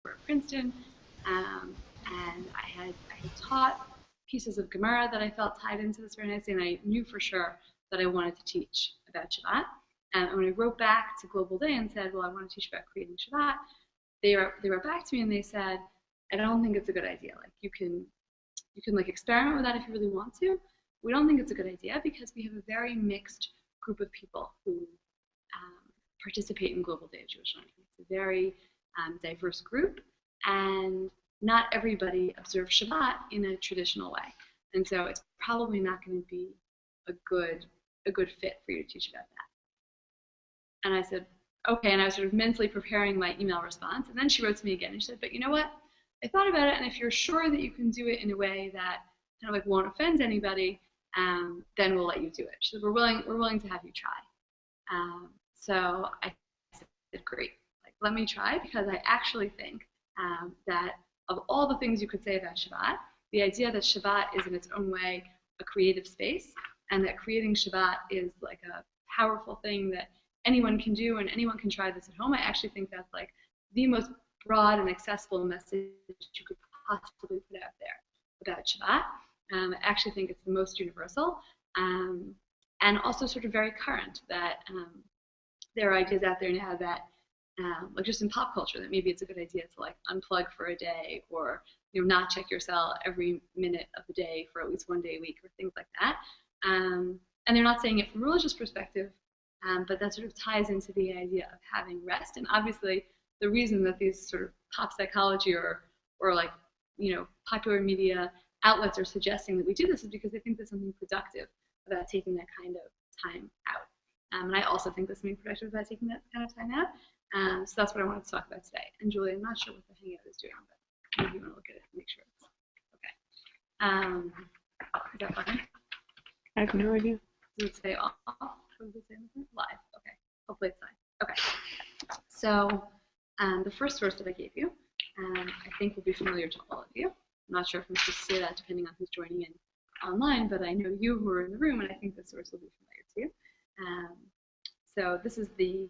at Princeton, and I had taught pieces of Gemara that I felt tied into this very nicely, and I knew for sure that I wanted to teach about Shabbat. And when I wrote back to Global Day and said, well, I want to teach about creating Shabbat, they wrote back to me and they said, I don't think it's a good idea. Like you can like experiment with that if you really want to. We don't think it's a good idea because we have a very mixed group of people who participate in Global Day of Jewish Learning. It's a very diverse group, and not everybody observes Shabbat in a traditional way. And so it's probably not going to be a good fit for you to teach about that. And I said, okay, and I was sort of mentally preparing my email response. And then she wrote to me again and she said, but you know what? I thought about it, and if you're sure that you can do it in a way that kind of like won't offend anybody, then we'll let you do it. She said, we're willing to have you try. So I said, great, like let me try, because I actually think that of all the things you could say about Shabbat, the idea that Shabbat is in its own way a creative space, and that creating Shabbat is like a powerful thing that anyone can do and anyone can try this at home, I actually think that's like the most broad and accessible message you could possibly put out there about Shabbat. I actually think it's the most universal, and also sort of very current, that there are ideas out there now that like just in pop culture, that maybe it's a good idea to like unplug for a day, or not check your cell every minute of the day for at least one day a week, or things like that. And they're not saying it from a religious perspective, but that sort of ties into the idea of having rest. And obviously, the reason that these sort of pop psychology or like popular media outlets are suggesting that we do this is because they think there's something productive about taking that kind of time out. And I also think there's something productive about taking that kind of time out. So that's what I wanted to talk about today. And Julie, I'm not sure what the Hangout is doing, but maybe you want to look at it and make sure it's okay. Is that fine? I have no idea. Does it say off? What does it say? Live. Okay. Hopefully it's fine. Okay. So the first source that I gave you, I think will be familiar to all of you. I'm not sure if I'm supposed to say that depending on who's joining in online, but I know you who are in the room, and I think this source will be familiar to you. So this is the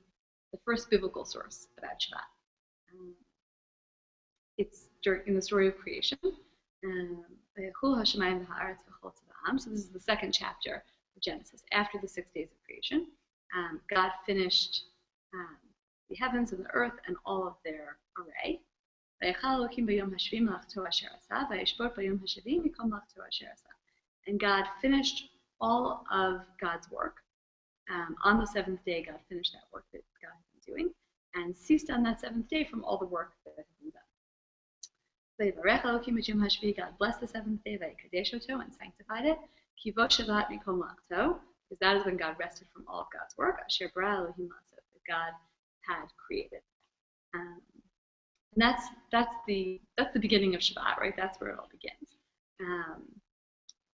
first biblical source about Shabbat. It's in the story of creation. So this is the second chapter of Genesis, after the 6 days of creation. God finished the heavens and the earth and all of their array. And God finished all of God's work. On the seventh day, God finished that work that God had been doing, and ceased on that seventh day from all the work that had been done. God blessed the seventh day, and sanctified it, because that is when God rested from all of God's work, that God had created. And that's the beginning of Shabbat, right? That's where it all begins.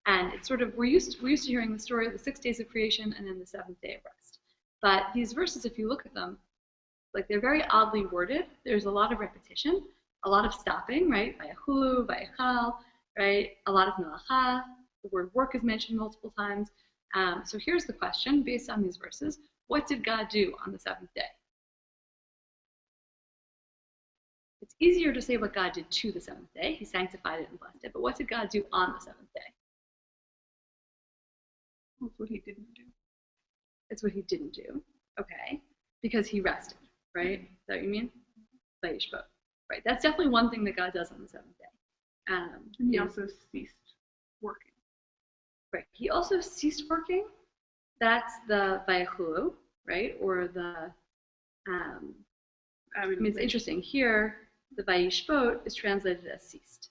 And it's sort of, we're used to hearing the story of the 6 days of creation and then the seventh day of rest. But these verses, if you look at them, like they're very oddly worded. There's a lot of repetition, a lot of stopping, right? Vayachulu, vayachal, right? A lot of melacha. The word work is mentioned multiple times. So here's the question, based on these verses: what did God do on the seventh day? It's easier to say what God did to the seventh day. He sanctified it and blessed it. But what did God do on the seventh day? That's what he didn't do. It's what he didn't do. Okay. Because he rested, right? Is that what you mean? Vayishbot. Right. That's definitely one thing that God does on the seventh day. And he also ceased working. Right. He also ceased working. That's the Vayachulu, right? Or the, I mean, it's interesting. Here, the Vayishbot is translated as ceased,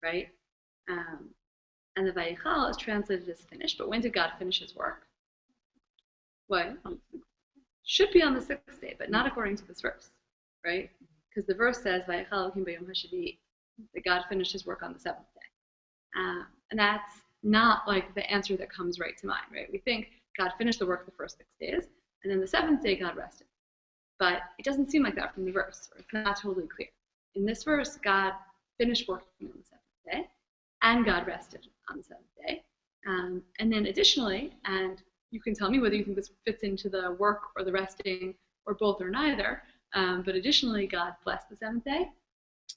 right? And the Vayichal is translated as finished. But when did God finish his work? What? Should be on the sixth day, but not according to this verse, right? Because the verse says, Vayichal Elohim b'yom hashvi'i, that God finished his work on the seventh day. And that's not like the answer that comes right to mind, right? We think God finished the work the first 6 days, and then the seventh day God rested. But it doesn't seem like that from the verse, or it's not totally clear. In this verse, God finished working on the seventh day, and God rested on the seventh day. And then additionally, and you can tell me whether you think this fits into the work or the resting or both or neither, but additionally, God blessed the seventh day,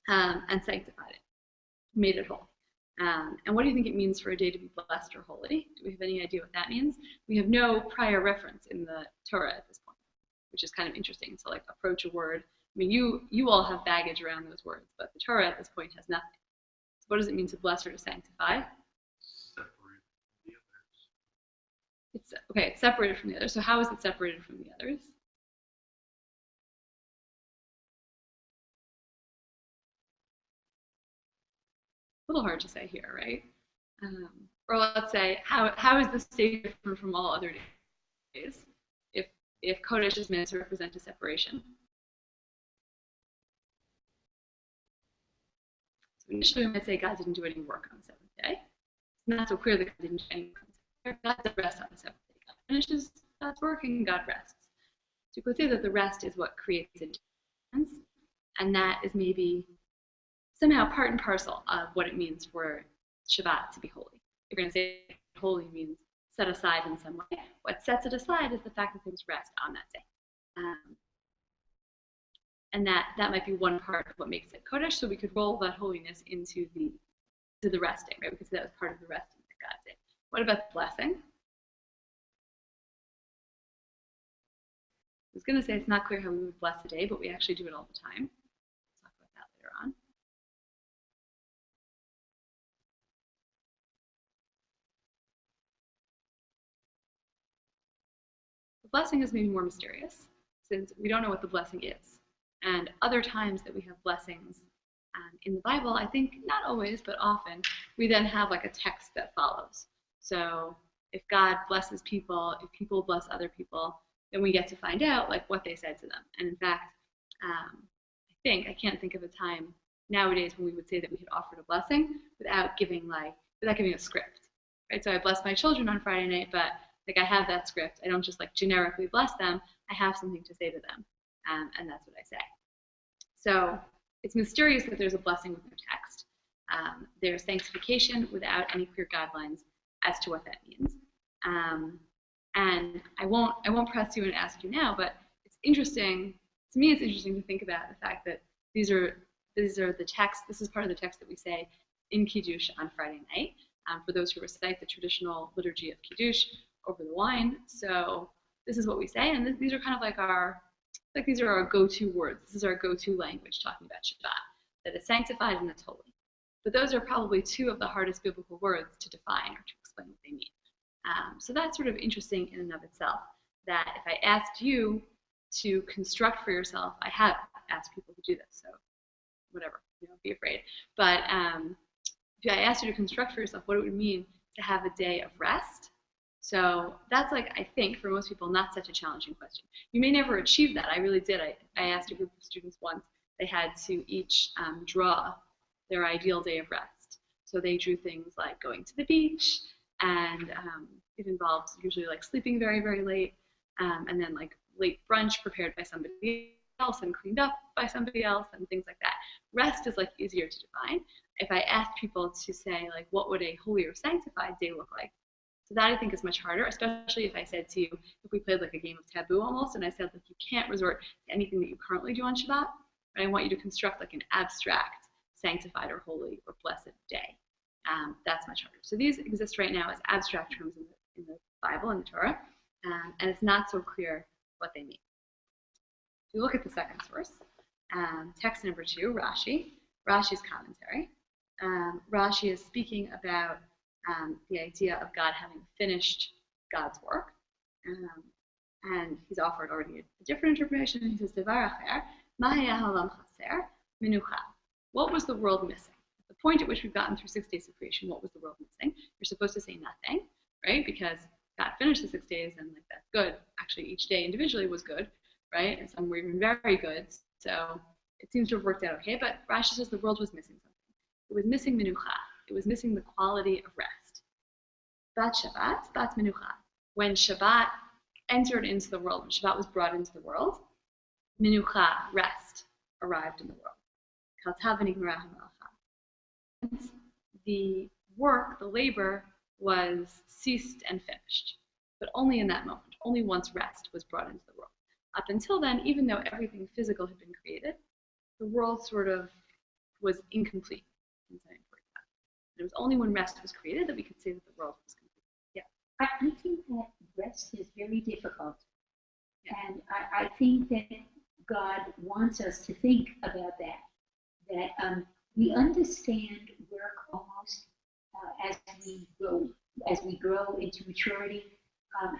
and sanctified it, made it whole. And what do you think it means for a day to be blessed or holy? Do we have any idea what that means? We have no prior reference in the Torah at this point, which is kind of interesting to like approach a word. I mean, you all have baggage around those words, but the Torah at this point has nothing. So what does it mean to bless or to sanctify? Separated from the others. It's separated from the others. So how is it separated from the others? A little hard to say here, right? Or let's say, how is this day different from all other days? If Kodesh is meant to represent a separation. So initially we might say God didn't do any work on the seventh day. It's not so clear that God didn't do any work on the seventh day. God does rest on the seventh day. God finishes God's work and God rests. So you could say that the rest is what creates a difference, and that is maybe somehow part and parcel of what it means for Shabbat to be holy. You're going to say holy means set aside in some way. What sets it aside is the fact that things rest on that day. And that might be one part of what makes it Kodesh, so we could roll that holiness into the resting, right? Because that was part of the resting that God did. What about the blessing? I was going to say it's not clear how we would bless a day, but we actually do it all the time. We'll talk about that later on. The blessing is maybe more mysterious, since we don't know what the blessing is. And other times that we have blessings in the Bible, I think not always, but often, we then have like a text that follows. So if God blesses people, if people bless other people, then we get to find out like what they said to them. And in fact, I can't think of a time nowadays when we would say that we had offered a blessing without giving a script, right? So I bless my children on Friday night, but like I have that script. I don't just like generically bless them. I have something to say to them, and that's what I say. So it's mysterious that there's a blessing with no text. There's sanctification without any clear guidelines as to what that means. And I won't press you and ask you now, but it's interesting. To me, it's interesting to think about the fact that these are the text. This is part of the text that we say in Kiddush on Friday night. For those who recite the traditional liturgy of Kiddush over the wine. So this is what we say, and these are kind of these are our go-to words. This is our go-to language talking about Shabbat, that it's sanctified and it's holy. But those are probably two of the hardest biblical words to define or to explain what they mean. So that's sort of interesting in and of itself, that if I asked you to construct for yourself, I have asked people to do this, so whatever, be afraid. But if I asked you to construct for yourself what it would mean to have a day of rest, so that's I think for most people not such a challenging question. You may never achieve that. I really did. I asked a group of students once, they had to each draw their ideal day of rest. So they drew things like going to the beach, and it involves usually sleeping very, very late, and then late brunch prepared by somebody else and cleaned up by somebody else and things like that. Rest is easier to define. If I asked people to say what would a holy or sanctified day look like, so that I think is much harder, especially if I said to you, if we played a game of taboo almost, and I said you can't resort to anything that you currently do on Shabbat, but I want you to construct an abstract, sanctified or holy or blessed day. That's much harder. So these exist right now as abstract terms in the Bible and the Torah, and it's not so clear what they mean. If you look at the second source, text number 2, Rashi's commentary. Rashi is speaking about the idea of God having finished God's work, and he's offered already a different interpretation. He says, Devar acher, ma haya haolam chaser, menucha. What was the world missing? At the point at which we've gotten through 6 days of creation, what was the world missing? You're supposed to say nothing, right? Because God finished the 6 days, and that's good. Actually, each day individually was good, right? And some were even very good. So it seems to have worked out okay. But Rashi says the world was missing something. It was missing menucha. It was missing the quality of rest. Bat Shabbat, bat menucha. When Shabbat entered into the world, when Shabbat was brought into the world, menucha, rest, arrived in the world. The work, the labor, was ceased and finished. But only in that moment. Only once rest was brought into the world. Up until then, even though everything physical had been created, the world sort of was incomplete. It was only when rest was created that we could say that the world was complete. Yeah. I think that rest is very difficult. Yeah. And I think that God wants us to think about that we understand work almost as we grow into maturity,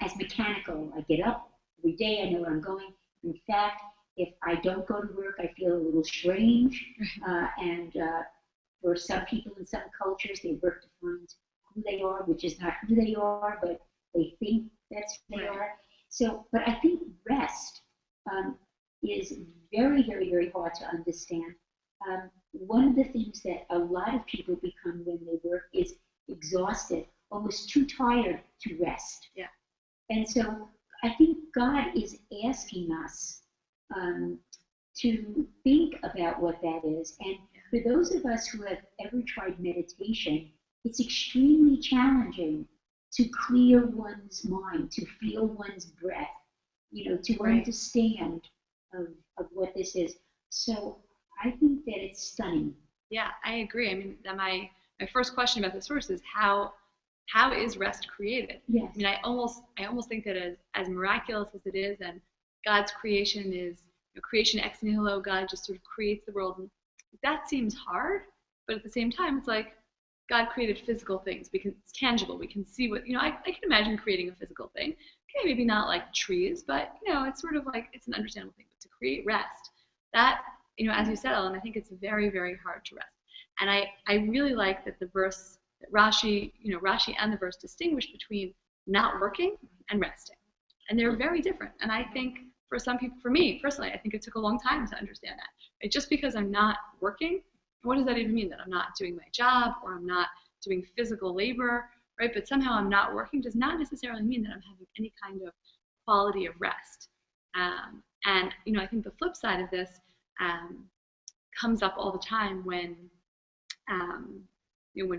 as mechanical. I get up every day, I know where I'm going. In fact, if I don't go to work, I feel a little strange. And for some people in some cultures, they work to find who they are, which is not who they are, but they think that's who they are. So, but I think rest is very, very, very hard to understand. One of the things that a lot of people become when they work is exhausted, almost too tired to rest. Yeah. And so I think God is asking us to think about what that is. And for those of us who have ever tried meditation, it's extremely challenging to clear one's mind, to feel one's breath, to understand of what this is. So I think that it's stunning. Yeah, I agree. I mean, my first question about the source is how is rest created? Yes. I mean, I almost think that as miraculous as it is, and God's creation is creation ex nihilo, God just sort of creates the world. And that seems hard, but at the same time, it's like God created physical things because it's tangible. We can see what, I can imagine creating a physical thing. Okay, maybe not like trees, but, it's sort of like, it's an understandable thing. But to create rest, that, as you said, Ellen, I think it's very, very hard to rest. And I really like that the verse, that Rashi and the verse distinguish between not working and resting. And they're very different. And I think for some people, for me personally, I think it took a long time to understand that. Right? Just because I'm not working, what does that even mean? That I'm not doing my job or I'm not doing physical labor, right? But somehow I'm not working does not necessarily mean that I'm having any kind of quality of rest. And I think the flip side of this comes up all the time when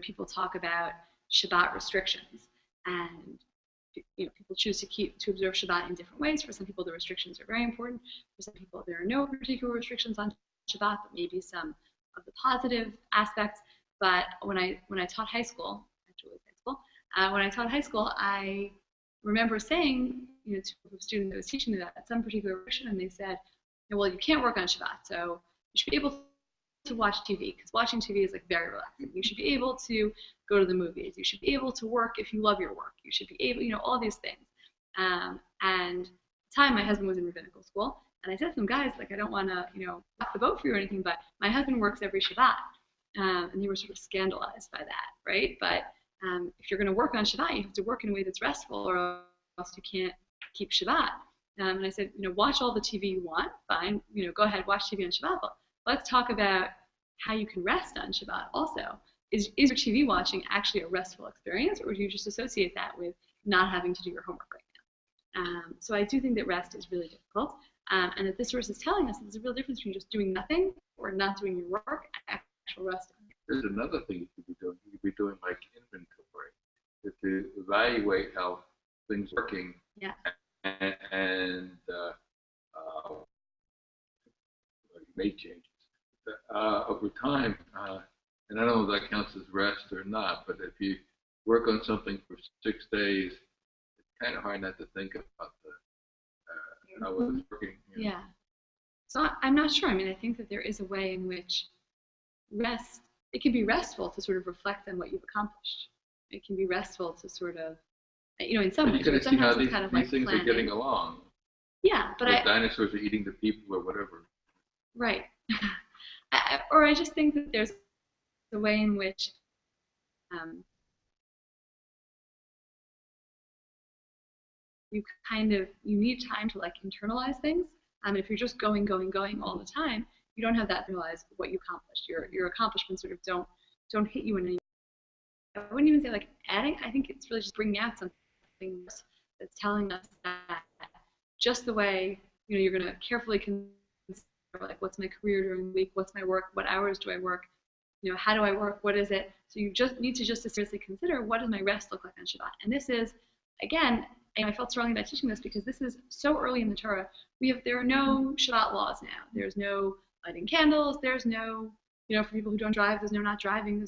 people talk about Shabbat restrictions, and people choose to observe Shabbat in different ways. For some people, the restrictions are very important. For some people, there are no particular restrictions on Shabbat, but maybe some of the positive aspects. But when I taught high school, when I taught high school, I remember saying to a group of students I was teaching that some particular restriction, and they said, well, you can't work on Shabbat, so you should be able to watch TV, because watching TV is like very relaxing. You should be able to go to the movies. You should be able to work if you love your work. You should be able, all these things. And at the time, my husband was in rabbinical school, and I said to some guys, like, I don't want to, rock the boat for you or anything, but my husband works every Shabbat, and they were sort of scandalized by that, right? But if you're going to work on Shabbat, you have to work in a way that's restful, or else you can't keep Shabbat. And I said, watch all the TV you want, fine, go ahead, watch TV on Shabbat, but let's talk about how you can rest on Shabbat also. Is your TV watching actually a restful experience, or do you just associate that with not having to do your homework right now? So I do think that rest is really difficult, and that this verse is telling us there's a real difference between just doing nothing or not doing your work and actual resting. There's another thing you could be doing. You could be doing like inventory, to evaluate how things are working. Yeah. And make changes over time. And I don't know if that counts as rest or not, but if you work on something for 6 days, it's kind of hard not to think about how it's working. Yeah. So I'm not sure. I mean, I think that there is a way in which it can be restful to sort of reflect on what you've accomplished. It can be restful to sort of, in some ways, but sometimes it's kind of like these things planning. are getting along. Yeah, but dinosaurs are eating the people or whatever. Right. I just think that there's a way in which you need time to like internalize things. If you're just going all the time, you don't have that realize what you accomplished. Your accomplishments sort of don't hit you in any. I wouldn't even say like adding. I think it's really just bringing out something that's telling us that just the way you're going to carefully consider like what's my career during the week, what's my work, what hours do I work, how do I work, what is it? So you just need to seriously consider what does my rest look like on Shabbat. And this is, again, I felt strongly about teaching this because this is so early in the Torah. There are no Shabbat laws now. There's no lighting candles. There's no for people who don't drive, there's no not driving.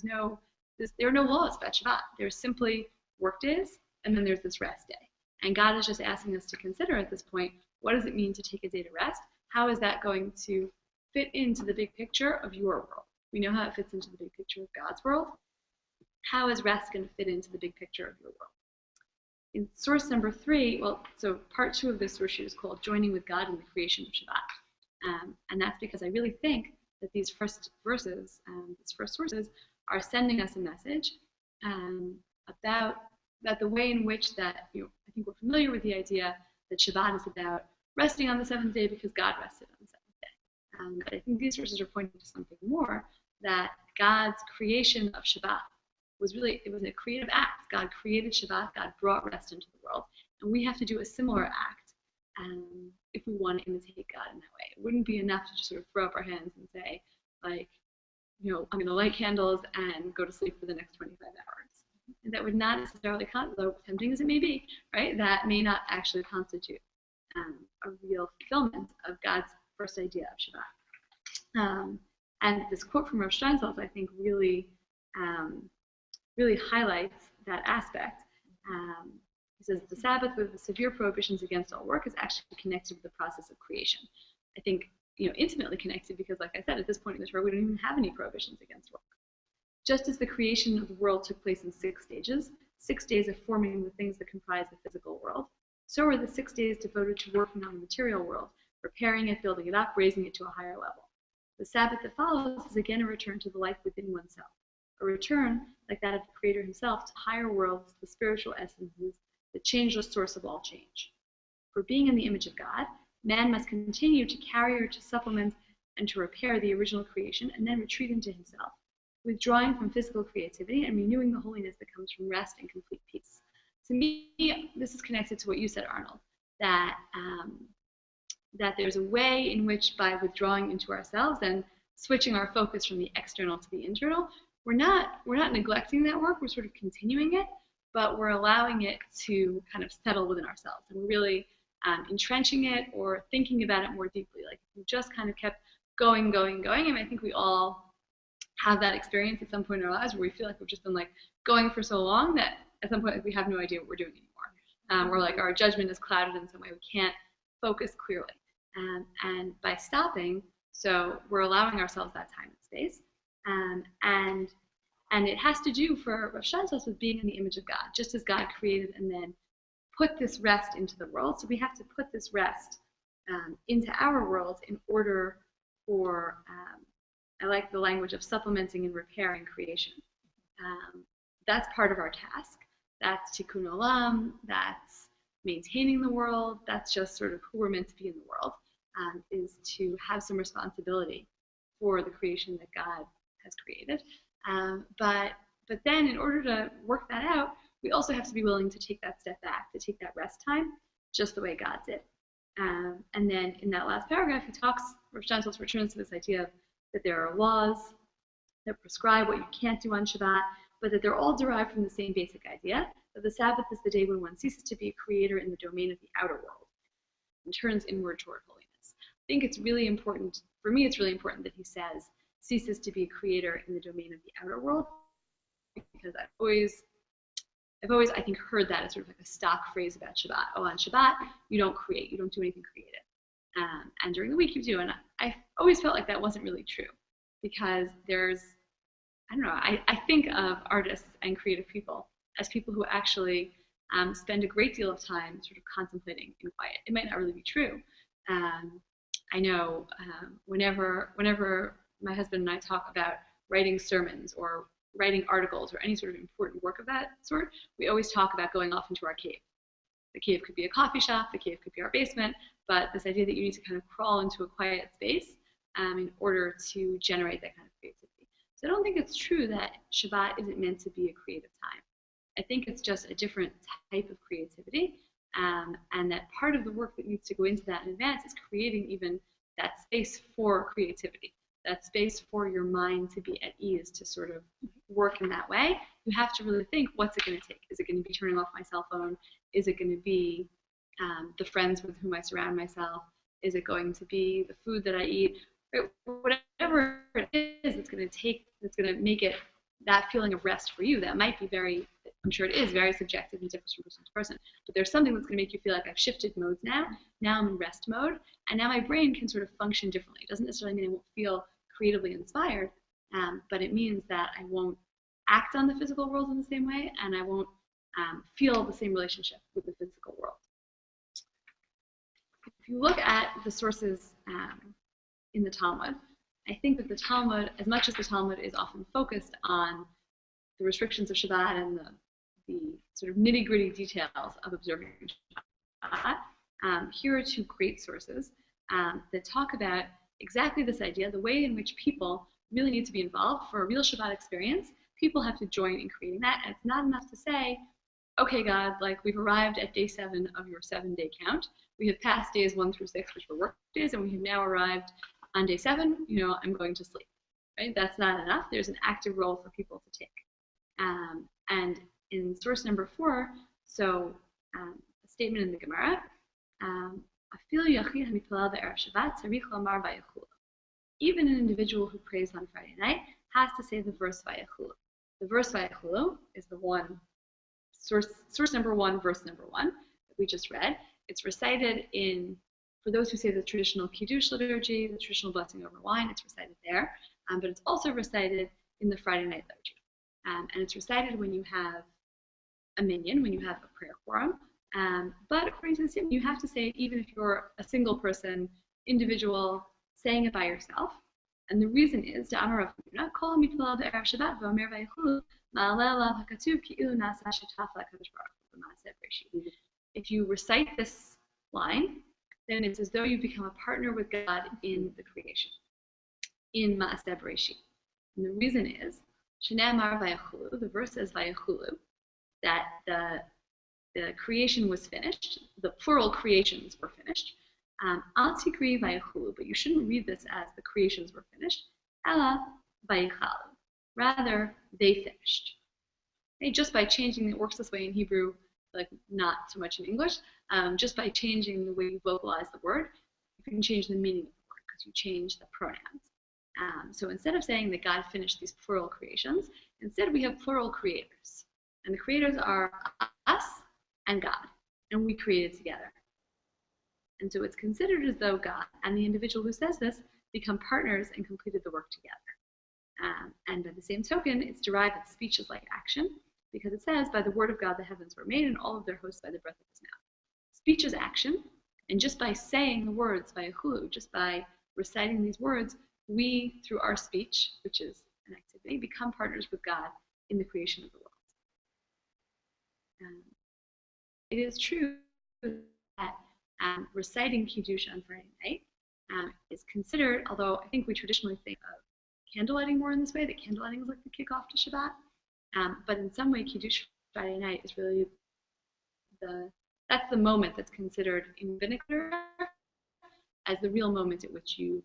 There are no laws about Shabbat. There's simply work days, and then there's this rest day. And God is just asking us to consider at this point, what does it mean to take a day to rest? How is that going to fit into the big picture of your world? We know how it fits into the big picture of God's world. How is rest going to fit into the big picture of your world? In source number 3, so part 2 of this source sheet is called Joining with God in the Creation of Shabbat. And that's because I really think that these first verses, these first sources, are sending us a message about the way in which that, I think we're familiar with the idea that Shabbat is about resting on the 7th day because God rested on the 7th day. But I think these verses are pointing to something more, that God's creation of Shabbat it was a creative act. God created Shabbat, God brought rest into the world, and we have to do a similar act if we want to imitate God in that way. It wouldn't be enough to just sort of throw up our hands and say, like, I'm going to light candles and go to sleep for the next 25 hours. And that would not necessarily, though tempting as it may be, right, that may not actually constitute a real fulfillment of God's first idea of Shabbat. And this quote from Rav Steinsaltz, I think, really highlights that aspect. He says, the Sabbath with the severe prohibitions against all work is actually connected with the process of creation. I think, intimately connected because, like I said, at this point in the Torah, we don't even have any prohibitions against work. Just as the creation of the world took place in 6 stages, 6 days of forming the things that comprise the physical world, so are the 6 days devoted to working on the material world, repairing it, building it up, raising it to a higher level. The Sabbath that follows is again a return to the life within oneself, a return, like that of the Creator himself, to higher worlds, the spiritual essences, the changeless source of all change. For being in the image of God, man must continue to carry or to supplement and to repair the original creation and then retreat into himself, withdrawing from physical creativity and renewing the holiness that comes from rest and complete peace. To me, this is connected to what you said, Arnold, that there's a way in which by withdrawing into ourselves and switching our focus from the external to the internal, we're not neglecting that work, we're sort of continuing it, but we're allowing it to kind of settle within ourselves. And we're really entrenching it or thinking about it more deeply. Like if we just kind of kept going, and I think we all have that experience at some point in our lives where we feel like we've just been like going for so long that at some point we have no idea what we're doing anymore. Or like our judgment is clouded in some way. We can't focus clearly. And by stopping, so we're allowing ourselves that time and space. And it has to do for Rav Steinsaltz with being in the image of God, just as God created and then put this rest into the world. So we have to put this rest into our world in order for, I like the language of supplementing and repairing creation. That's part of our task. That's tikkun olam, that's maintaining the world, that's just sort of who we're meant to be in the world, is to have some responsibility for the creation that God has created. But then in order to work that out, we also have to be willing to take that step back, to take that rest time, just the way God did. And then in that last paragraph, Rav Steinsaltz returns to this idea that there are laws that prescribe what you can't do on Shabbat, but that they're all derived from the same basic idea, that the Sabbath is the day when one ceases to be a creator in the domain of the outer world and turns inward toward holiness. I think it's really important, for me it's really important that he says, ceases to be a creator in the domain of the outer world, because I've always, I think, heard that as sort of like a stock phrase about Shabbat. Oh, on Shabbat, you don't create, you don't do anything creative. And during the week you do. And I always felt like that wasn't really true, because there's, I don't know, I think of artists and creative people as people who actually spend a great deal of time sort of contemplating in quiet. It might not really be true. I know whenever my husband and I talk about writing sermons or writing articles or any sort of important work of that sort, we always talk about going off into our cave. The cave could be a coffee shop, the cave could be our basement, but this idea that you need to kind of crawl into a quiet space in order to generate that kind of creativity. So I don't think it's true that Shabbat isn't meant to be a creative time. I think it's just a different type of creativity, and that part of the work that needs to go into that in advance is creating even that space for creativity, that space for your mind to be at ease, to sort of work in that way. You have to really think, what's it going to take? Is it going to be turning off my cell phone? Is it going to be the friends with whom I surround myself? Is it going to be the food that I eat? Whatever whatever it is that's going to make it that feeling of rest for you, that might be I'm sure it is very subjective and different from person to person, but there's something that's going to make you feel like I've shifted modes now. Now I'm in rest mode, and now my brain can sort of function differently. It doesn't necessarily mean I won't feel creatively inspired, but it means that I won't act on the physical world in the same way, and I won't feel the same relationship with the physical world. If you look at the sources in the Talmud, I think that the Talmud, as much as the Talmud is often focused on the restrictions of Shabbat and the sort of nitty-gritty details of observing Shabbat, here are two great sources that talk about exactly this idea, the way in which people really need to be involved for a real Shabbat experience. People have to join in creating that, and it's not enough to say, okay, God, like we've arrived at day 7 of your 7-day count. We have passed days 1 through 6, which were work days, and we have now arrived on day 7, I'm going to sleep, right? That's not enough. There's an active role for people to take. And in source number 4, so a statement in the Gemara, even an individual who prays on Friday night has to say the verse Vayachulu. The verse Vayachulu is the one, source number 1, verse number 1 that we just read. It's recited for those who say the traditional Kiddush liturgy, the traditional blessing over wine, it's recited there, but it's also recited in the Friday night liturgy. And it's recited when you have a minyan, when you have a prayer quorum. But according to the statement, you have to say it even if you're a single person, individual, saying it by yourself. And the reason is, if you recite this line, then it's as though you become a partner with God in the creation, in Ma'aseh Bereshit. And the reason is, Shenamar Vayachulu, the verse says Vayachulu, that the creation was finished, the plural creations were finished. Al Tikri Vayachulu, but you shouldn't read this as the creations were finished. Ella Vayichalu, rather they finished. Okay, just by changing, it works this way in Hebrew, like not so much in English. Just by changing the way you vocalize the word, you can change the meaning of the word because you change the pronouns. So instead of saying that God finished these plural creations, instead we have plural creators. And the creators are us and God, and we created together. And so it's considered as though God and the individual who says this become partners and completed the work together. And by the same token, it's derived that speech is like action, because it says, by the word of God the heavens were made, and all of their hosts by the breath of his mouth. Speech is action, and just by saying the words by Yahulu, just by reciting these words, we, through our speech, which is an activity, become partners with God in the creation of the world. It is true that reciting Kiddush on Friday night is considered, although I think we traditionally think of candlelighting more in this way, that candlelighting is like the kickoff to Shabbat. But in some way, Kiddush Friday night is really that's the moment that's considered in Binnaker as the real moment at which you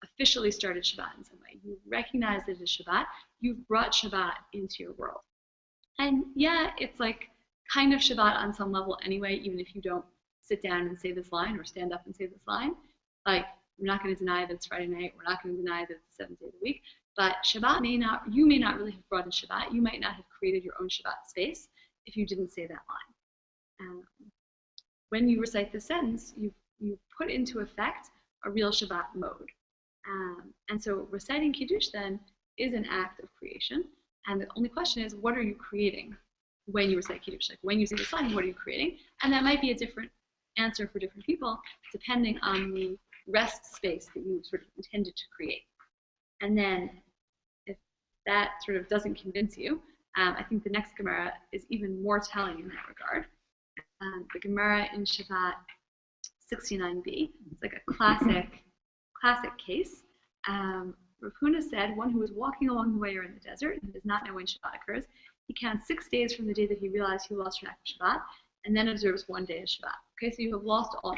officially started Shabbat in some way. You recognize that it is Shabbat. You've brought Shabbat into your world. And yeah, it's like kind of Shabbat on some level anyway, even if you don't sit down and say this line or stand up and say this line. Like, we're not going to deny that it's Friday night. We're not going to deny that it's the 7th day of the week. But Shabbat you may not really have brought in Shabbat. You might not have created your own Shabbat space if you didn't say that line. When you recite this sentence, you put into effect a real Shabbat mode. And so reciting Kiddush then is an act of creation. And the only question is, what are you creating when you recite Kiddush? Like when you say this line, what are you creating? And that might be a different answer for different people, depending on the rest space that you sort of intended to create. And then if that sort of doesn't convince you, I think the next Gemara is even more telling in that regard. The Gemara in Shabbat 69b, it's like a classic case. Rav Huna said, one who is walking along the way or in the desert and does not know when Shabbat occurs, he counts 6 days from the day that he realized he lost track of Shabbat, and then observes 1 day of Shabbat. Okay, so you have lost all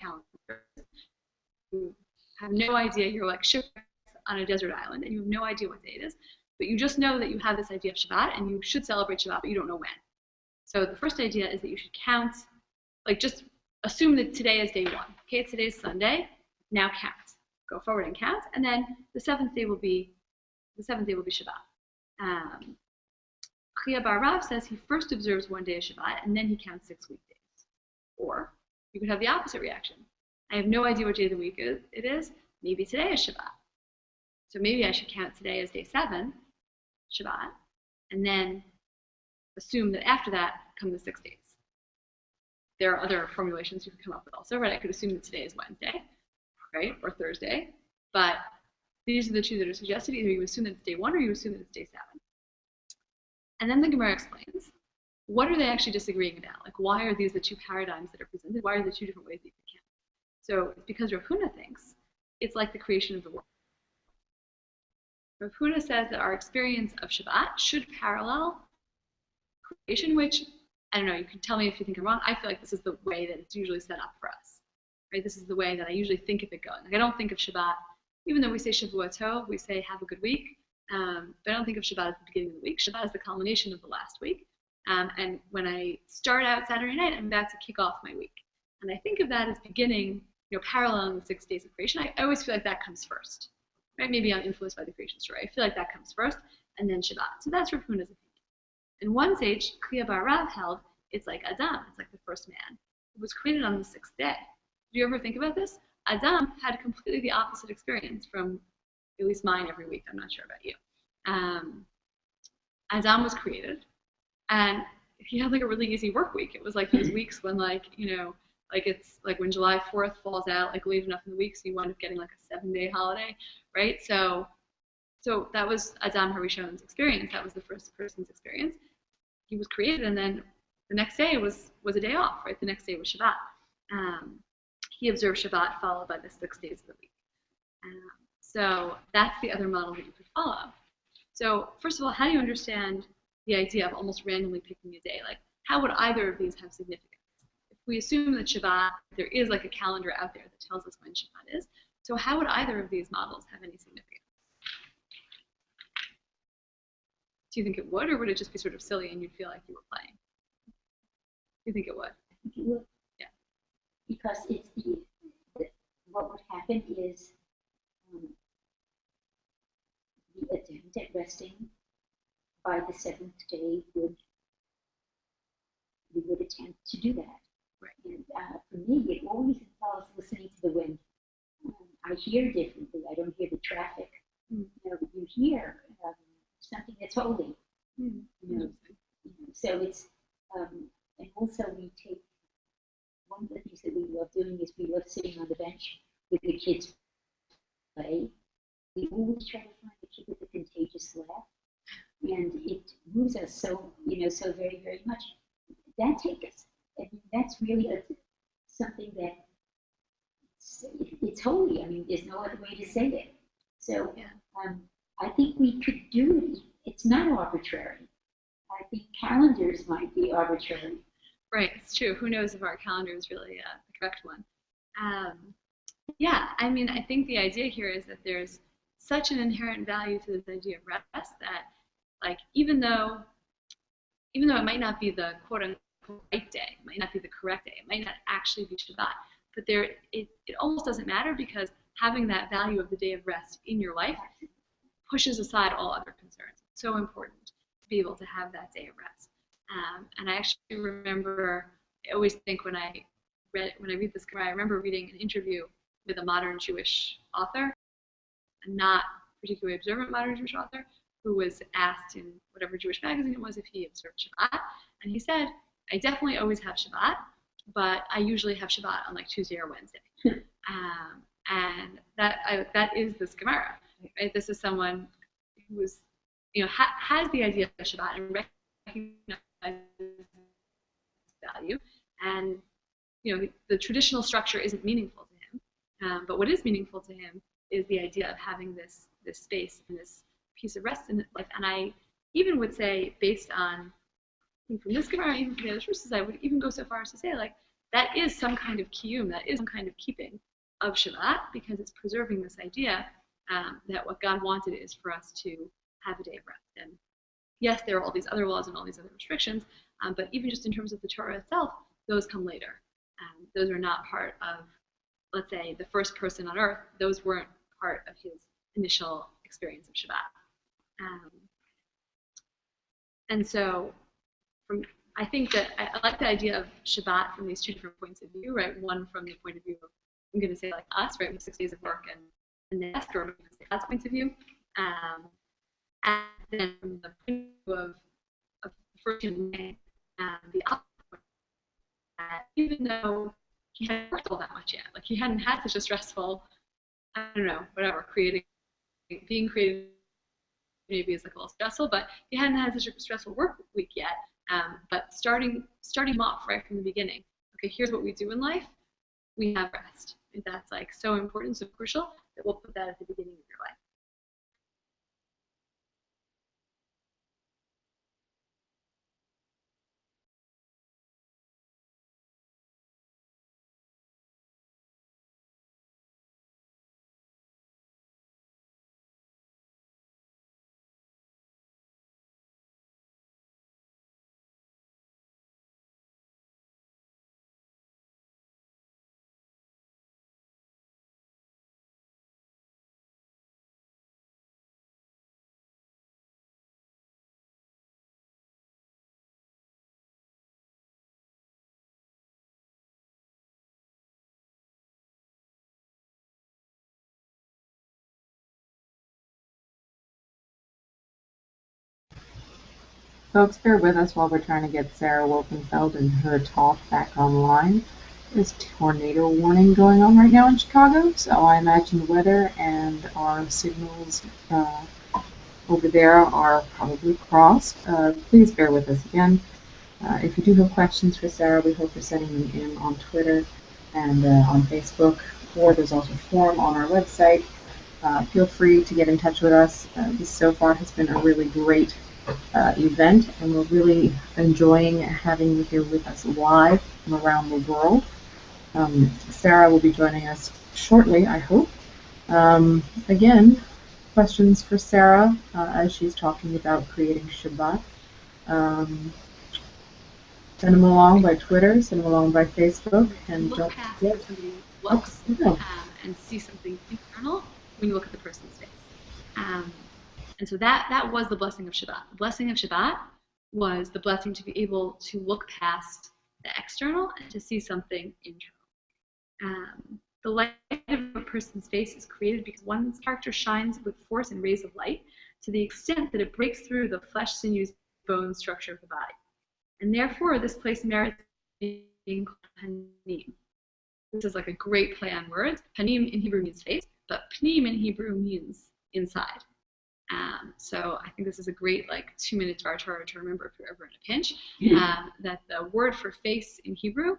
count. You have no idea. You're like shipwrecked on a desert island, and you have no idea what day it is, but you just know that you have this idea of Shabbat, and you should celebrate Shabbat, but you don't know when. So the first idea is that you should count, like just assume that today is day 1. Okay, today's Sunday, now count. go forward and count, and then the seventh day will be Shabbat. Chia Bar Rav says he first observes one day of Shabbat and then he counts 6 weekdays. Or you could have the opposite reaction. I have no idea what day of the week it is. Maybe today is Shabbat. So maybe I should count today as day 7, Shabbat, and then assume that after that come the 6 days. There are other formulations you could come up with also, right? I could assume that today is Wednesday, right, or Thursday, but these are the two that are suggested. Either you assume that it's day 1 or you assume that it's day 7. And then the Gemara explains, what are they actually disagreeing about? Like, why are these the two paradigms that are presented? Why are the two different ways that you can count? So it's because Rav Huna thinks it's like the creation of the world. Rav Huna says that our experience of Shabbat should parallel creation, which, I don't know, you can tell me if you think I'm wrong. I feel like this is the way that it's usually set up for us, right? This is the way that I usually think of it going. Like, I don't think of Shabbat, even though we say Shavua Tov, we say have a good week, but I don't think of Shabbat at the beginning of the week. Shabbat is the culmination of the last week. And when I start out Saturday night, I'm about to kick off my week. And I think of that as beginning, paralleling the 6 days of creation. I always feel like that comes first, right? Maybe I'm influenced by the creation story. I feel like that comes first, and then Shabbat. So that's Rav Huna's opinion. And one sage, Chia Bar Rav, held it's like Adam. It's like the first man. It was created on the 6th day. Do you ever think about this? Adam had completely the opposite experience from at least mine every week. I'm not sure about you. Adam was created, and he had like a really easy work week. It was like those weeks when it's like when July 4th falls out like late enough in the week, so you wind up getting like a 7-day holiday, right? So that was Adam Harishon's experience. That was the first person's experience. He was created, and then the next day was a day off, right? The next day was Shabbat. He observed Shabbat followed by the 6 days of the week. So that's the other model that you could follow. So first of all, how do you understand the idea of almost randomly picking a day? Like, how would either of these have significance? If we assume that Shabbat, there is like a calendar out there that tells us when Shabbat is, so how would either of these models have any significance? Do you think it would, or would it just be sort of silly and you'd feel like you were playing? Do you think it would? I think it would. Yeah. Because what would happen is the attempt at resting by the 7th day we would attempt to do that. Right. And for me, it always involves listening to the wind. I hear differently. I don't hear the traffic. You hear something that's holy. So it's and also we take one of the things that we love doing is we love sitting on the bench with the kids play. We always try to find the kid with a contagious laugh, and it moves us so very, very much. That takes us. I mean, that's really something that it's holy. I mean, there's no other way to say it. So I think we could do it. It's not arbitrary. I think calendars might be arbitrary. Right, it's true. Who knows if our calendar is really the correct one? Yeah, I mean, I think the idea here is that there's such an inherent value to this idea of rest that, like, even though it might not be the quote-unquote right day, it might not be the correct day, it might not actually be Shabbat, but it almost doesn't matter, because having that value of the day of rest in your life pushes aside all other concerns. It's so important to be able to have that day of rest. And I actually remember, I always think when I read this, I remember reading an interview with a modern Jewish author, a not particularly observant modern Jewish author, who was asked in whatever Jewish magazine it was if he observed Shabbat, and he said, I definitely always have Shabbat, but I usually have Shabbat on like Tuesday or Wednesday. And that is this Gemara, right? This is someone who was, has the idea of Shabbat and recognizes value, and the traditional structure isn't meaningful to him, but what is meaningful to him is the idea of having this space and this piece of rest in life. And I even would say, based on from this Gemara, even from the other sources, I would even go so far as to say, like, that is some kind of kiyum, that is some kind of keeping of Shabbat, because it's preserving this idea that what God wanted is for us to have a day of rest. And yes, there are all these other laws and all these other restrictions, but even just in terms of the Torah itself, those come later. Those are not part of let's say, the first person on earth, those weren't part of his initial experience of Shabbat. And so I think that I like the idea of Shabbat from these two different points of view, right? One from the point of view of, I'm going to say like us, right, with 6 days of work and the rest, or God's points of view. And then from the point of view of the first human being, the opposite point, even though he hadn't worked all that much yet, like he hadn't had such a stressful, I don't know, whatever, being creative maybe is like a little stressful, but he hadn't had such a stressful work week yet. But starting off right from the beginning, okay, here's what we do in life. We have rest. And that's like so important, so crucial that we'll put that at the beginning of your life. Folks, bear with us while we're trying to get Sara Wolkenfeld and her talk back online. There's a tornado warning going on right now in Chicago, so I imagine the weather and our signals over there are probably crossed. Please bear with us again. If you do have questions for Sara, we hope you're sending them in on Twitter and on Facebook, or there's also a forum on our website. Feel free to get in touch with us. This so far has been a really great event, and we're really enjoying having you here with us live from around the world. Sara will be joining us shortly, I hope. Again, questions for Sara as she's talking about creating Shabbat. Send them along by Twitter, send them along by Facebook, and Look don't past forget. somebody looks and see something internal when you look at the person's face. And so that was the blessing of Shabbat. The blessing of Shabbat was the blessing to be able to look past the external and to see something internal. The light of a person's face is created because one's character shines with force and rays of light to the extent that it breaks through the flesh, sinews, bone structure of the body. And therefore, this place merits being called panim. This is like a great play on words. Panim in Hebrew means face, but pnim in Hebrew means inside. So I think this is a great 2 minutes of our Torah to remember if you're ever in a pinch, that the word for face in Hebrew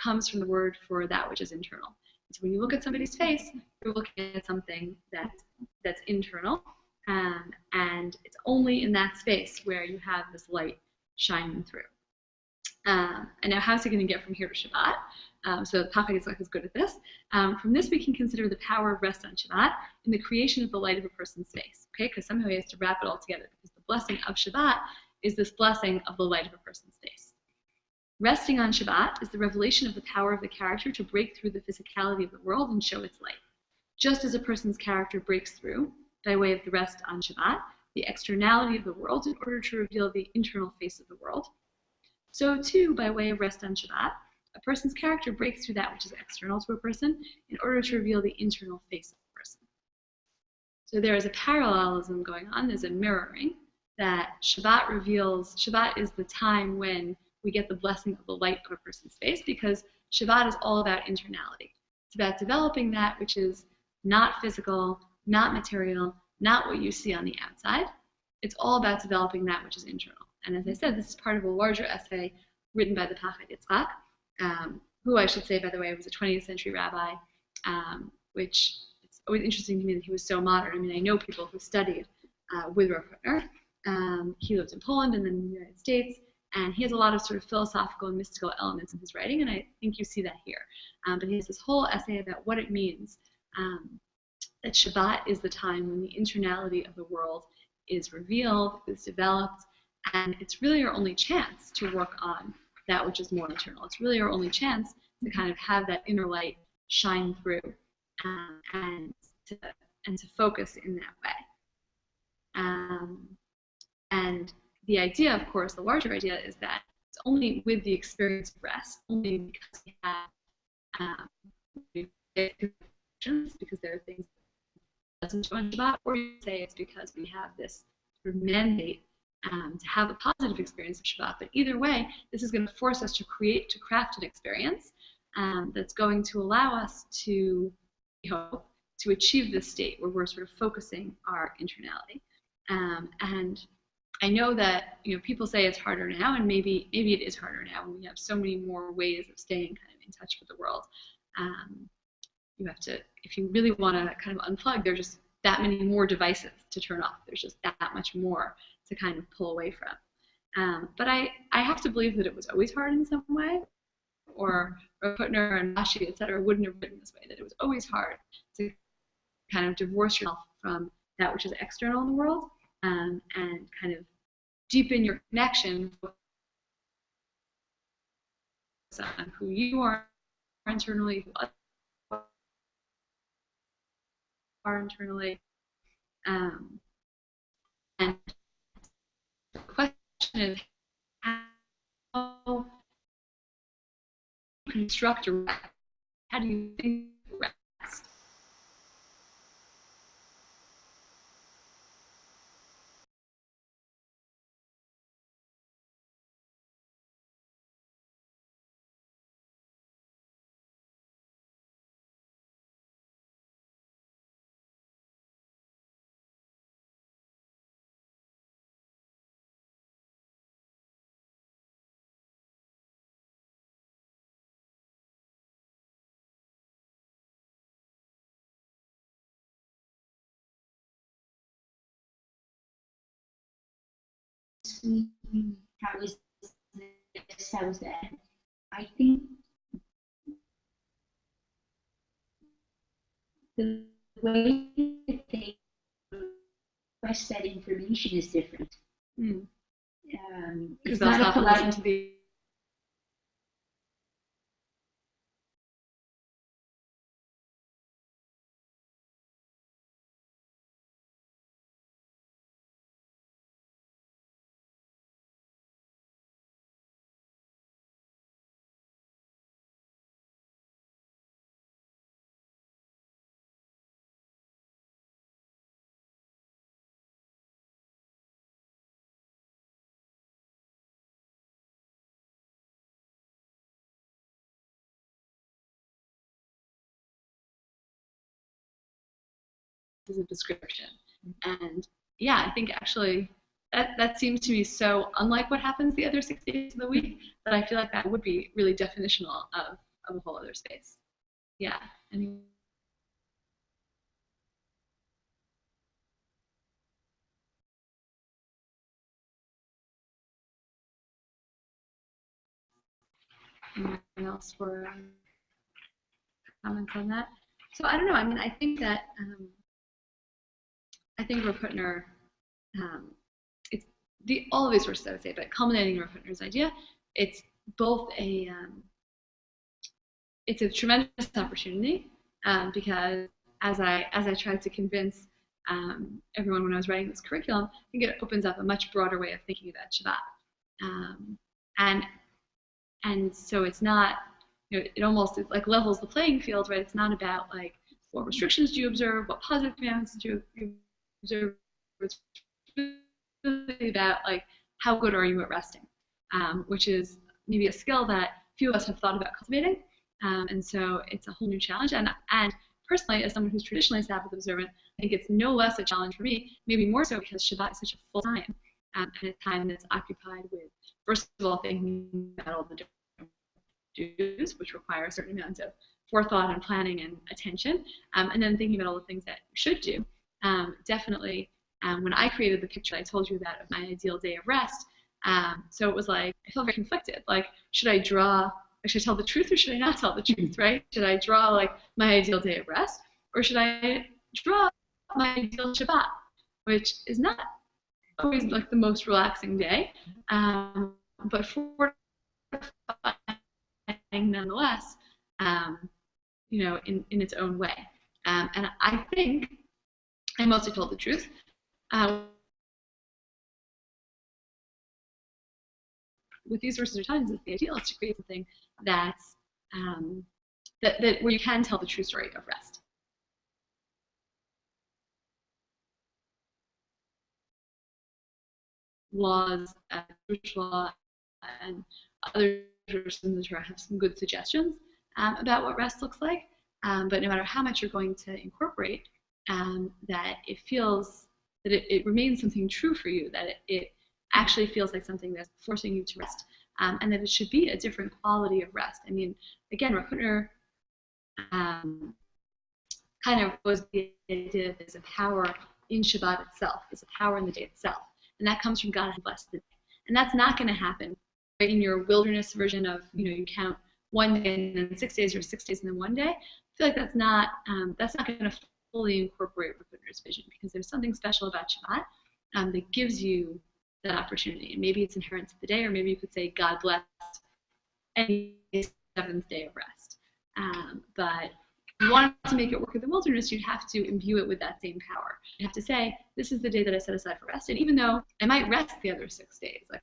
comes from the word for that which is internal. So when you look at somebody's face, you're looking at something that's internal, and it's only in that space where you have this light shining through. And now how's it going to get from here to Shabbat? So Papa Yitzchak is good at this. From this, we can consider the power of rest on Shabbat in the creation of the light of a person's face. Okay, because somehow he has to wrap it all together, because the blessing of Shabbat is this blessing of the light of a person's face. Resting on Shabbat is the revelation of the power of the character to break through the physicality of the world and show its light. Just as a person's character breaks through, by way of the rest on Shabbat, the externality of the world in order to reveal the internal face of the world, so too, by way of rest on Shabbat, a person's character breaks through that which is external to a person in order to reveal the internal face of the person. So there is a parallelism going on, there's a mirroring, that Shabbat is the time when we get the blessing of the light of a person's face, because Shabbat is all about internality. It's about developing that which is not physical, not material, not what you see on the outside. It's all about developing that which is internal. And as I said, this is part of a larger essay written by the Pachad Yitzchak, who I should say, by the way, was a 20th century rabbi, which it's always interesting to me that he was so modern. I mean, I know people who studied with Rav Hutner. He lived in Poland and then in the United States, and he has a lot of sort of philosophical and mystical elements in his writing, and I think you see that here. But he has this whole essay about what it means that Shabbat is the time when the internality of the world is revealed, is developed, and it's really our only chance to work on that which is more internal. It's really our only chance to kind of have that inner light shine through and to focus in that way. And the idea, of course, the larger idea is that it's only with the experience of rest, only because we have because there are things that doesn't show on Shabbat, or you say it's because we have this sort of mandate to have a positive experience of Shabbat. But either way, this is going to force us to craft an experience that's going to allow us to, hope, to achieve this state where we're sort of focusing our internality. And I know that people say it's harder now, and maybe it is harder now when we have so many more ways of staying kind of in touch with the world. You have to, if you really want to kind of unplug, there's just that many more devices to turn off. There's just that much more to kind of pull away from. But I have to believe that it was always hard in some way, or Putner and Rashi, et cetera, wouldn't have written this way, that it was always hard to kind of divorce yourself from that which is external in the world, and kind of deepen your connection with who you are internally, who others are internally. And the question is, how construct a rest? How do you think rest? How is this? How is that? I think the way that they request that information is different. It's not a polite. To the as a description. And yeah, I think actually that seems to me so unlike what happens the other 6 days of the week that I feel like that would be really definitional of a whole other space. Yeah. Anyone else for comments on that? So I don't know. I mean, I think that Putner, it's all of these sources I would say, but culminating in Putner's idea, it's both it's a tremendous opportunity because as I tried to convince everyone when I was writing this curriculum, I think it opens up a much broader way of thinking about Shabbat, and so it's not, it almost like levels the playing field, right? It's not about like what restrictions do you observe, what positive commandments do you observe. It's really about like how good are you at resting, which is maybe a skill that few of us have thought about cultivating, and so it's a whole new challenge. And personally, as someone who's traditionally Sabbath observant, I think it's no less a challenge for me, maybe more so because Shabbat is such a full time, and a time that's occupied with, first of all, thinking about all the different dues, which require a certain amount of forethought and planning and attention, and then thinking about all the things that you should do. Definitely, when I created the picture I told you about of my ideal day of rest, so it was like, I felt very conflicted. Like, should I tell the truth or should I not tell the truth, right? Should I draw like my ideal day of rest, or should I draw my ideal Shabbat, which is not always like the most relaxing day, but fortifying nonetheless, in its own way. And I think I mostly told the truth. With these sources of intelligence, the ideal is to create something that's that where you can tell the true story of rest. Laws, Jewish law, and other traditions in the Torah have some good suggestions about what rest looks like. But no matter how much you're going to incorporate, that it feels that it remains something true for you, that it actually feels like something that's forcing you to rest, and that it should be a different quality of rest. I mean, again, Rav Hutner kind of was the idea that there's a power in Shabbat itself, there's a power in the day itself, and that comes from God who blessed the day. And that's not going to happen right in your wilderness version of, you count 1 day and then 6 days, or 6 days and then 1 day. I feel like that's not going to fully incorporate Rav Hutner's vision, because there's something special about Shabbat that gives you that opportunity. And maybe it's inherent to the day, or maybe you could say God blessed any 7th day of rest. But if you want to make it work in the wilderness, you'd have to imbue it with that same power. You have to say, this is the day that I set aside for rest. And even though I might rest the other 6 days, like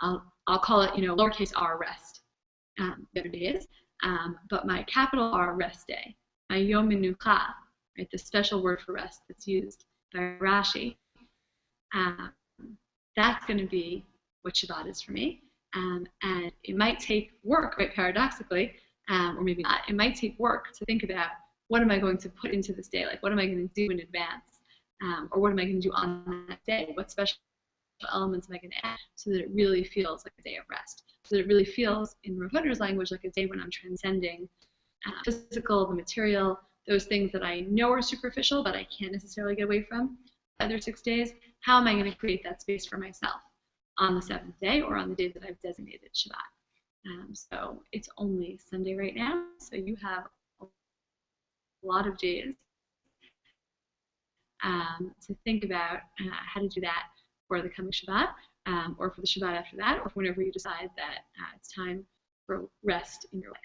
I'll call it, lowercase r rest the other days, but my capital R rest day, my Yom Menucha, right, the special word for rest that's used by Rashi, that's going to be what Shabbat is for me. And it might take work, right, paradoxically, or maybe not. It might take work to think about, what am I going to put into this day? Like, what am I going to do in advance? Or what am I going to do on that day? What special elements am I going to add so that it really feels like a day of rest? So that it really feels, in Rav Hutner's language, like a day when I'm transcending physical, the material, those things that I know are superficial, but I can't necessarily get away from the other 6 days. How am I going to create that space for myself on the 7th day, or on the day that I've designated Shabbat? So it's only Sunday right now, so you have a lot of days to think about how to do that for the coming Shabbat, or for the Shabbat after that, or whenever you decide that it's time for rest in your life.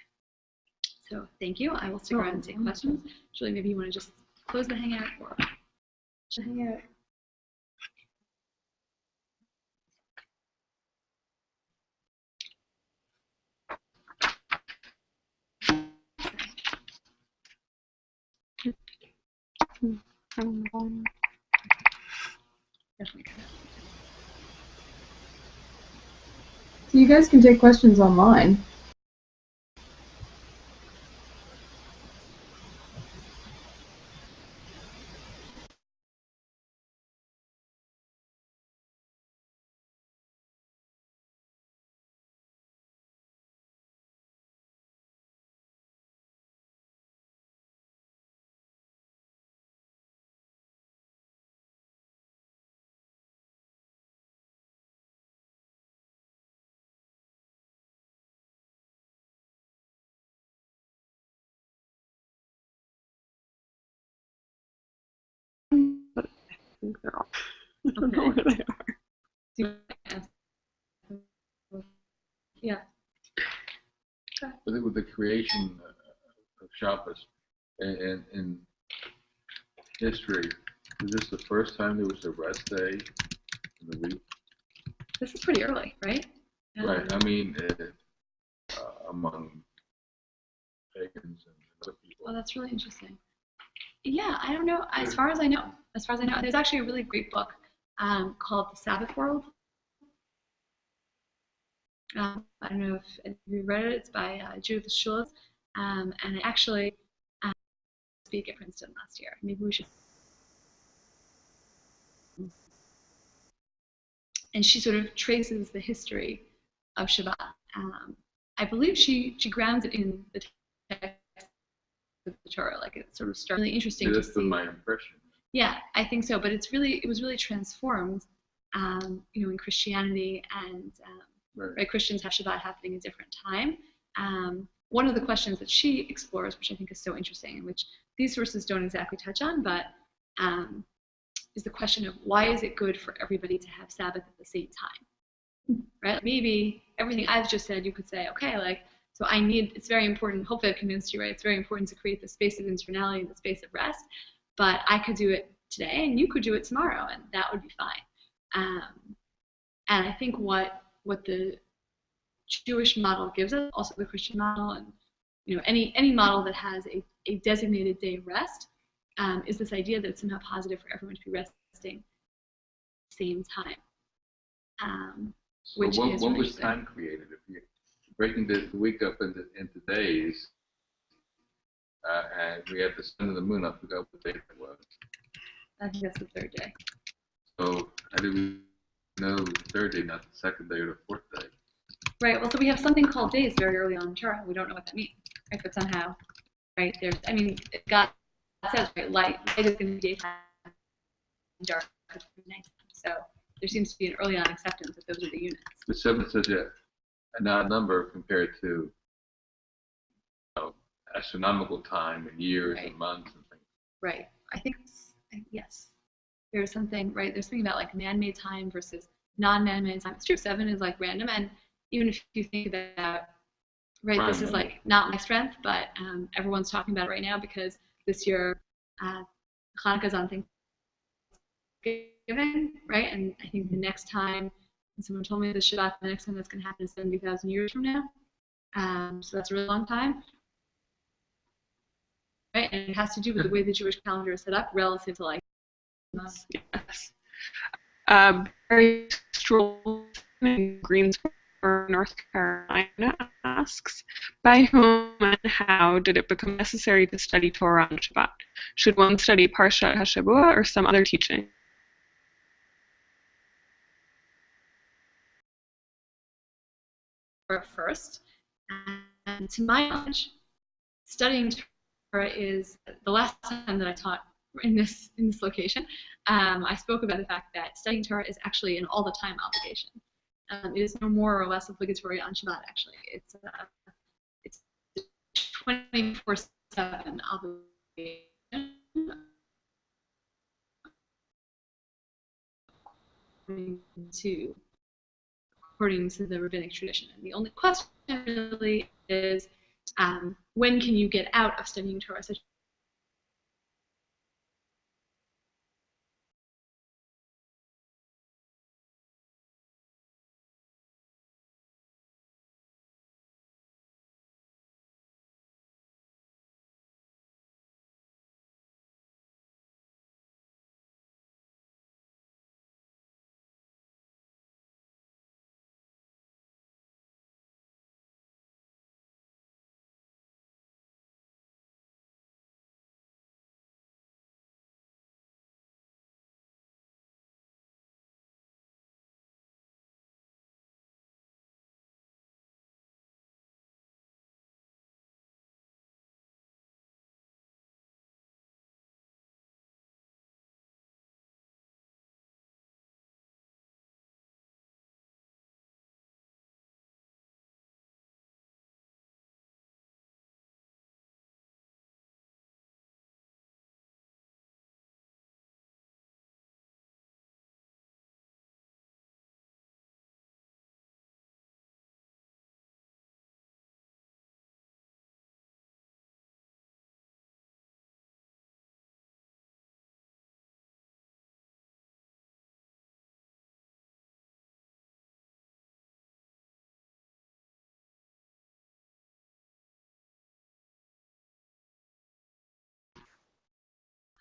So thank you. I will stick around and take questions. Julie, maybe you want to just close the hangout, or the hangout. So you guys can take questions online. But I think they're all. I don't know where they are. Yeah. With the creation of Shabbos in history, is this the first time there was a rest day in the week? This is pretty early, right? Right. I mean, among pagans and other people. Oh, that's really interesting. Yeah, I don't know. As far as I know, there's actually a really great book called The Sabbath World. I don't know if you read it. It's by Judith Schultz, and I actually speak at Princeton last year. Maybe we should. And she sort of traces the history of Shabbat. I believe she grounds it in the text of the Torah. Like, it's sort of really interesting. Yeah, that's to see. been my impression. Yeah, I think so. But it was really transformed, in Christianity, and right, Christians have Shabbat happening at a different time. One of the questions that she explores, which I think is so interesting, and which these sources don't exactly touch on, but is the question of, why is it good for everybody to have Sabbath at the same time? Right? Maybe everything I've just said, you could say, okay, like, So it's very important, hopefully I've convinced you, right? It's very important to create the space of internality and the space of rest. But I could do it today and you could do it tomorrow, and that would be fine. And I think what the Jewish model gives us, also the Christian model, and any model that has a designated day of rest, is this idea that it's somehow positive for everyone to be resting at the same time. So when was time created? If you're breaking the week up into days, and we had the sun and the moon, I forgot what day it was. I think that's the third day. So how do we know the third day, not the second day or the fourth day? Right. Well, so we have something called days very early on in Torah. We don't know what that means, right? But somehow, right there's, God says, right, light is going to be daytime, dark is going to be nighttime. So there seems to be an early on acceptance that those are the units. But 7 is such an odd number compared to astronomical time and years and months and things. Right. I think yes. There's something, right? There's something about like man-made time versus non-man-made time. It's true. 7 is like random, and even if you think about, right, this is like not my strength, but everyone's talking about it right now because this year Hanukkah's on Thanksgiving, right? And I think the next time, and someone told me the Shabbat, the next time that's going to happen is 70,000 years from now. So that's a really long time. Right? And it has to do with the way the Jewish calendar is set up relative to like. Yes. Barry Stroll in Greensboro, North Carolina asks, by whom and how did it become necessary to study Torah on Shabbat? Should one study Parshat HaShavua or some other teaching? First, and to my knowledge, studying Torah is the last time that I taught in this location. I spoke about the fact that studying Torah is actually an all-the-time obligation. It is no more or less obligatory on Shabbat. Actually, it's 24/7 obligation. According to the rabbinic tradition. And the only question really is, when can you get out of studying Torah?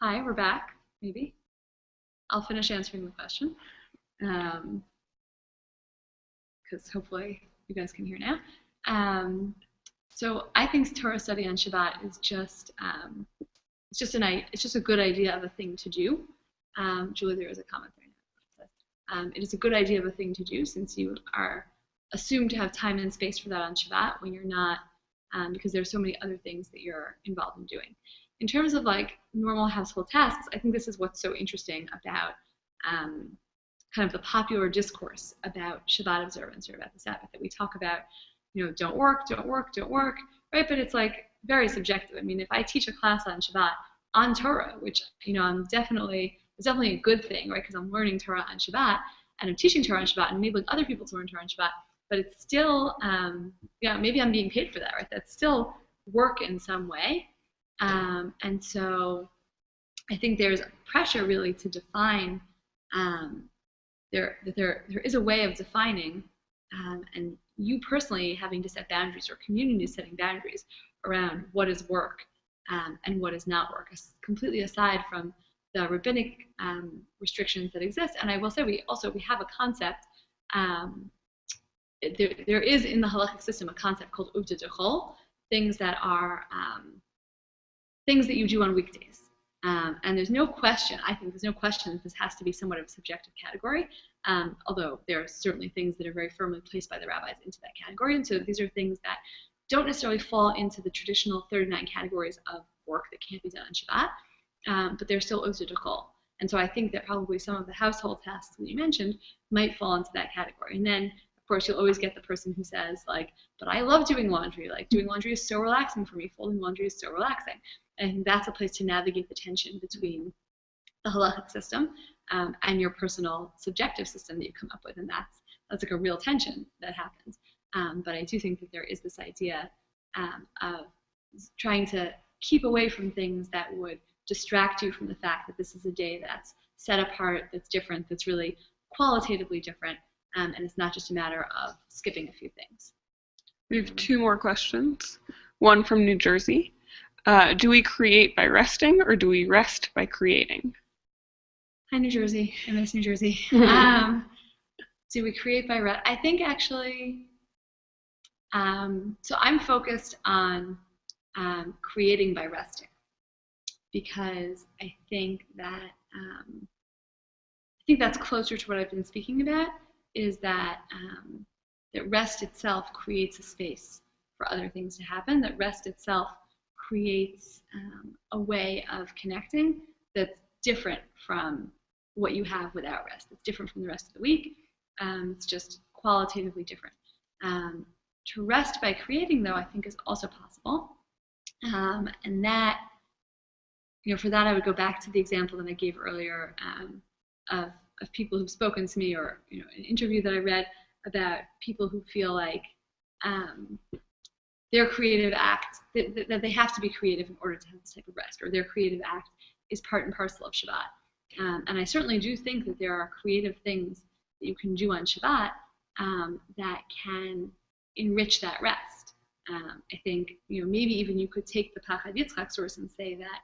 Hi, we're back, maybe. I'll finish answering the question, because hopefully you guys can hear now. So I think Torah study on Shabbat is just, it's just a good idea of a thing to do. Julie, there is a comment there now. It is a good idea of a thing to do since you are assumed to have time and space for that on Shabbat when you're not, because there are so many other things that you're involved in doing. In terms of like normal household tasks, I think this is what's so interesting about kind of the popular discourse about Shabbat observance or about the Sabbath, that we talk about, don't work, right? But it's like very subjective. I mean, if I teach a class on Shabbat on Torah, which it's definitely a good thing, right? Because I'm learning Torah on Shabbat and I'm teaching Torah on Shabbat and enabling other people to learn Torah on Shabbat. but it's still, maybe I'm being paid for that, right? That's still work in some way. And so I think there's pressure really to define, there is a way of defining, and you personally having to set boundaries, or community setting boundaries around what is work and what is not work, completely aside from the rabbinic restrictions that exist. And I will say we have a concept, there is in the halachic system a concept called uvda dechol, things that are things that you do on weekdays. And there's no question that this has to be somewhat of a subjective category, although there are certainly things that are very firmly placed by the rabbis into that category. And so these are things that don't necessarily fall into the traditional 39 categories of work that can't be done on Shabbat, but they're still uvda dechol. And so I think that probably some of the household tasks that you mentioned might fall into that category. And then, of course, you'll always get the person who says, like, but I love doing laundry. Like, doing laundry is so relaxing for me. Folding laundry is so relaxing. And I think that's a place to navigate the tension between the halachic system and your personal subjective system that you come up with. And that's like a real tension that happens. But I do think that there is this idea of trying to keep away from things that would distract you from the fact that this is a day that's set apart, that's different, that's really qualitatively different, and it's not just a matter of skipping a few things. We have two more questions. One from New Jersey. Do we create by resting, or do we rest by creating? Hi, New Jersey. I miss New Jersey. Do we create by rest? I think actually, so I'm focused on creating by resting, because I think that's closer to what I've been speaking about, is that that rest itself creates a space for other things to happen, that rest itself creates a way of connecting that's different from what you have without rest. It's different from the rest of the week. It's just qualitatively different. To rest by creating, though, I think is also possible. And that, for that I would go back to the example that I gave earlier of people who've spoken to me, or an interview that I read about people who feel like their creative act, that they have to be creative in order to have this type of rest, or their creative act is part and parcel of Shabbat. And I certainly do think that there are creative things that you can do on Shabbat that can enrich that rest. I think, maybe even you could take the Pachad Yitzchak source and say that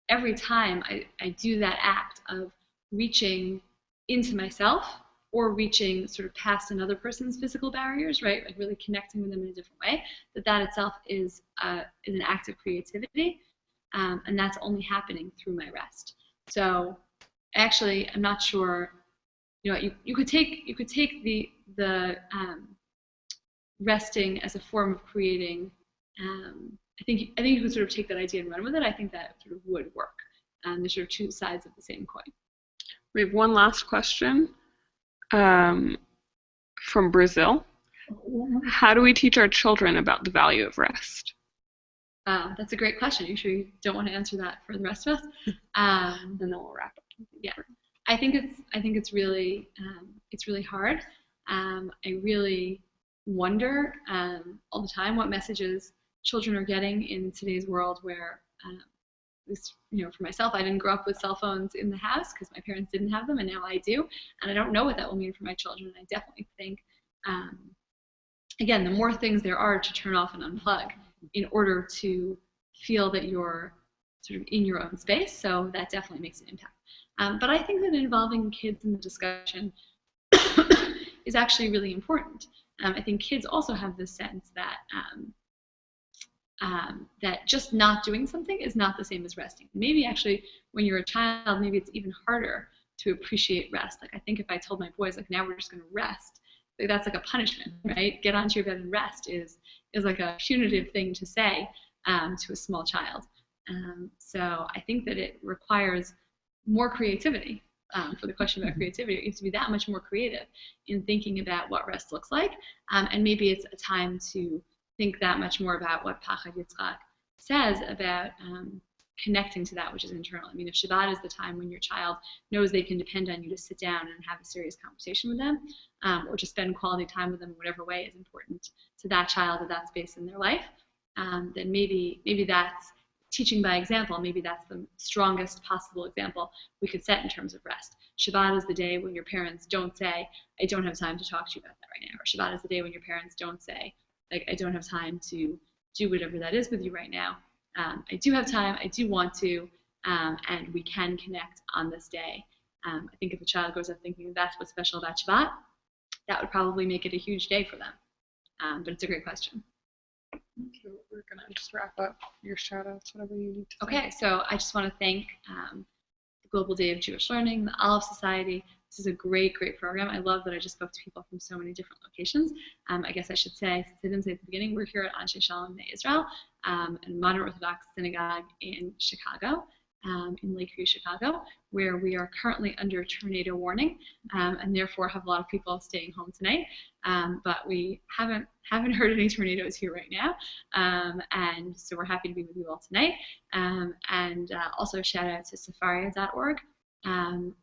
every time I do that act of reaching into myself, or reaching sort of past another person's physical barriers, right? Like really connecting with them in a different way, that itself is an act of creativity, and that's only happening through my rest. So actually, I'm not sure. You could take the resting as a form of creating. I think you could sort of take that idea and run with it. I think that sort of would work. There's sort of two sides of the same coin. We have one last question from Brazil. How do we teach our children about the value of rest? That's a great question. Are you sure you don't want to answer that for the rest of us? And then we'll wrap up. Yeah, I think it's really hard. I really wonder all the time what messages children are getting in today's world, where for myself, I didn't grow up with cell phones in the house because my parents didn't have them, and now I do, and I don't know what that will mean for my children. I definitely think, again, the more things there are to turn off and unplug in order to feel that you're sort of in your own space, so that definitely makes an impact. But I think that involving kids in the discussion is actually really important. I think kids also have this sense that that just not doing something is not the same as resting. Maybe actually when you're a child, maybe it's even harder to appreciate rest. Like I think if I told my boys, like, now we're just going to rest, like that's like a punishment, right? Get onto your bed and rest is like a punitive thing to say to a small child. So I think that it requires more creativity. For the question about creativity, it needs to be that much more creative in thinking about what rest looks like, and maybe it's a time to think that much more about what Pachad Yitzchak says about connecting to that which is internal. I mean, if Shabbat is the time when your child knows they can depend on you to sit down and have a serious conversation with them, or to spend quality time with them in whatever way is important to that child at that space in their life, then maybe that's teaching by example. Maybe that's the strongest possible example we could set in terms of rest. Shabbat is the day when your parents don't say, I don't have time to talk to you about that right now. Or Shabbat is the day when your parents don't say, like, I don't have time to do whatever that is with you right now. I do have time, I do want to, and we can connect on this day. I think if a child grows up thinking that's what's special about Shabbat, that would probably make it a huge day for them. But it's a great question. So we're going to just wrap up your shout-outs, whatever you need to say. Okay, so I just want to thank the Global Day of Jewish Learning, the Aleph Society. This is a great, great program. I love that I just spoke to people from so many different locations. I guess I should say, since I didn't say at the beginning, we're here at Anshe Shalom B'nai Israel, a modern Orthodox synagogue in Chicago, in Lakeview, Chicago, where we are currently under tornado warning, and therefore have a lot of people staying home tonight. But we haven't heard any tornadoes here right now, and so we're happy to be with you all tonight. And also shout out to Sefaria.org,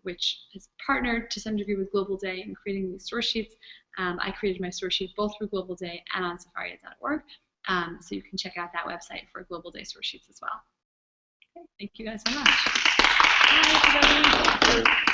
which has partnered to some degree with Global Day in creating these source sheets. I created my source sheet both through Global Day and on Sefaria.org, so you can check out that website for Global Day source sheets as well. Okay, thank you guys so much. Bye, everybody.